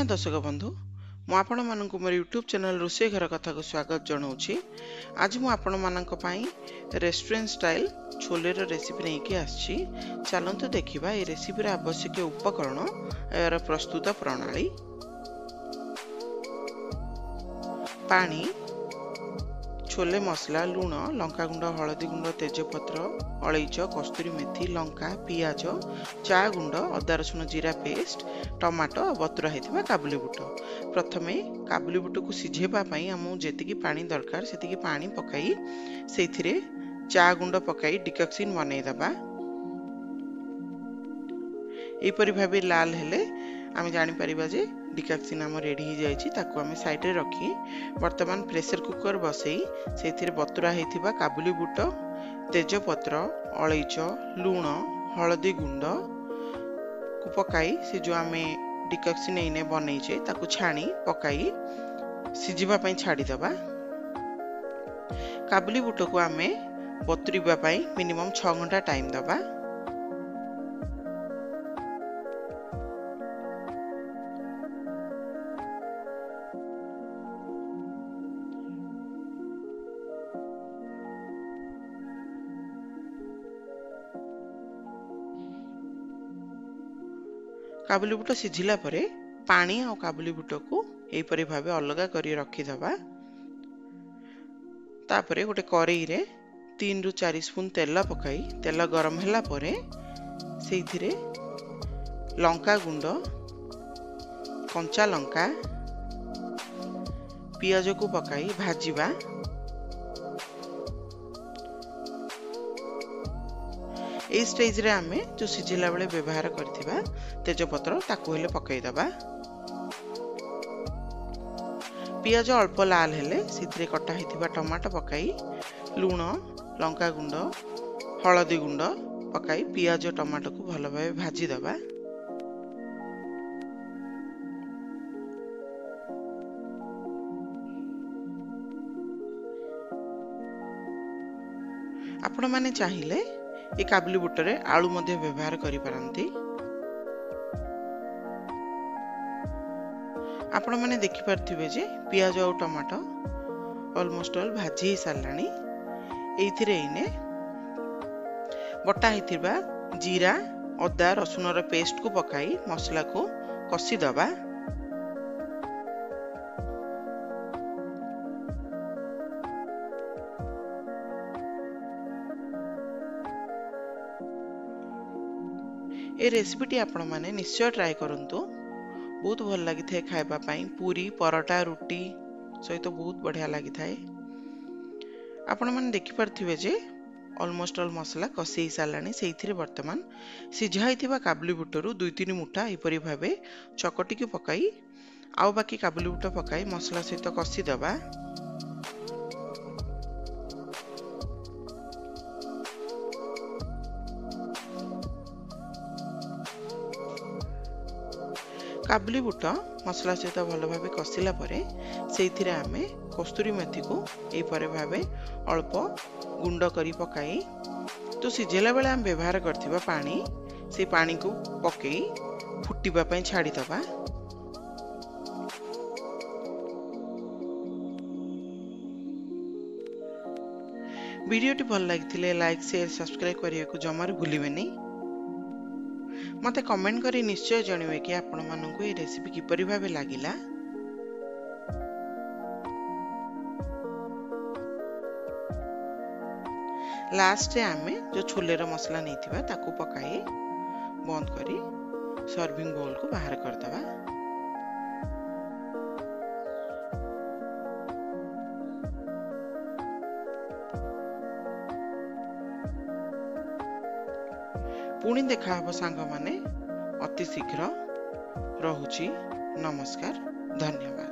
जगन्नाथ दर्शक बंधु मु आपण मानक मोर यूट्यूब चैनल रोषे घर कथा को स्वागत जनाऊँगी। आज मु आपण मानक पई रेस्टोरेंट स्टाइल छोले रो रेसिपी लेके आछि। चलंतु देखिबा ए रेसिपी रे आवश्यक उपकरण यार प्रस्तुत प्रणाली। पानी, छोले मसला, लूण, लंका गुंड, हलदी गुंड, तेजपत्र, अलैच, कस्तूरी मेथी, लंका, पियाज, चा गुंड, अदा रसुण जीरा पेस्ट, टमाटो, बतुरा हेतिबा काबुली बुट। प्रथमे काबुली बुट को सिझेबा पई हमु जेतिकी पानी दरकार सेतिकी पानी पकाई सेथिरे चा गुंड पकाई डिकक्शन बनै दबा। एपरि भाबे लाल हेले आमे जानि परिबा जे डिकक्शन हम रेडी हो जाइछि। ताकू आमे साइड रे रखी वर्तमान प्रेशर कुकर बसई सेथिरे बतुरा हेतिबा काबुली बुट, तेजपत्र, अलैच, लूण, हलदी गुंड को पकाई से जो आमे डिकक्शन एने बनैछे ताकू छाणी पकाई सिझिबा पई छाडी दबा। काबुली बुट को आमे बतुरिबा पई मिनिमम 6 घंटा टाइम दबा। काबुली बुट सिझिला परे पानी और काबुली बुट को एपरि भाबे अलगा करी रखी दबा। तापरे गोटे करेई रे 3 रु 4 स्पून तेल पकाई तेल गरम होला परे सेइथिरे लंका गुंड, कंचा लंका, पियाज को पकाई भाजीबा। ए स्टेज रे आमे जो सिझिला बेले व्यवहार करथिबा तेजपत्र ताकू हेले पकाई दबा। पियाज अल्प लाल हेले सिथरे कटा हेतिबा टमाटो पकाई लूण, लंका गुंड, हलदी गुंड पकाई पियाज टमाटो को भलो भाबे भाजी दबा। आपण माने चाहिले ए काबुली बुटरे आलू मध्ये व्यवहार करि पारंती। आपण माने देखि पारथिबे जे पियाज और टमाटो ऑलमोस्ट ऑल भाजी ही सारलानी। एइथिरे इने बटा हेतिबा जीरा, अदा रसुण रो पेस्ट को पकाई मसला को कसी दबा। ए रेसिपी आपण माने निश्चय ट्राई करंतु। बहुत भल लगी थाए खाइबा पाई पूरी परोटा रुटी सहित बहुत बढ़िया लगी थाए। आपण माने देखि परथिबे जे ऑलमोस्ट ऑल मसला कसी सालानी सेइथिरे वर्तमान सिझाइथिबा काबुली बुटरू 2-3 मुठा एपरि भाबे चकटी के पकाई आउ बाकी काबुली बुट पकाई मसला सहित कसी दबा। काबुली बुट मसला सहित भल भाबे कसिला परे सेइथिरे आमे कस्तूरी मेथी को एई परे भाबे अल्प गुंड करी पकाई तो सिझेला बेले हम व्यवहार करथिबा पानी से पानी को पकई फुटिबा पई छाडी दबा। वीडियोटी भल लागिथिले लाइक शेयर सब्सक्राइब करिया को जमार भूलिबेनी। मते कमेंट करी निश्चय जणिवे कि आपण मानकु ए रेसिपी किपरि भाबे लागिला। लास्ट रे आमे जो छोले रो मसला नैथिबा ताकू पकाई बंद करी सर्विंग बोल को बाहर कर दबा। पुणी देखा हबो सांग माने अति शीघ्र। रहुची नमस्कार, धन्यवाद।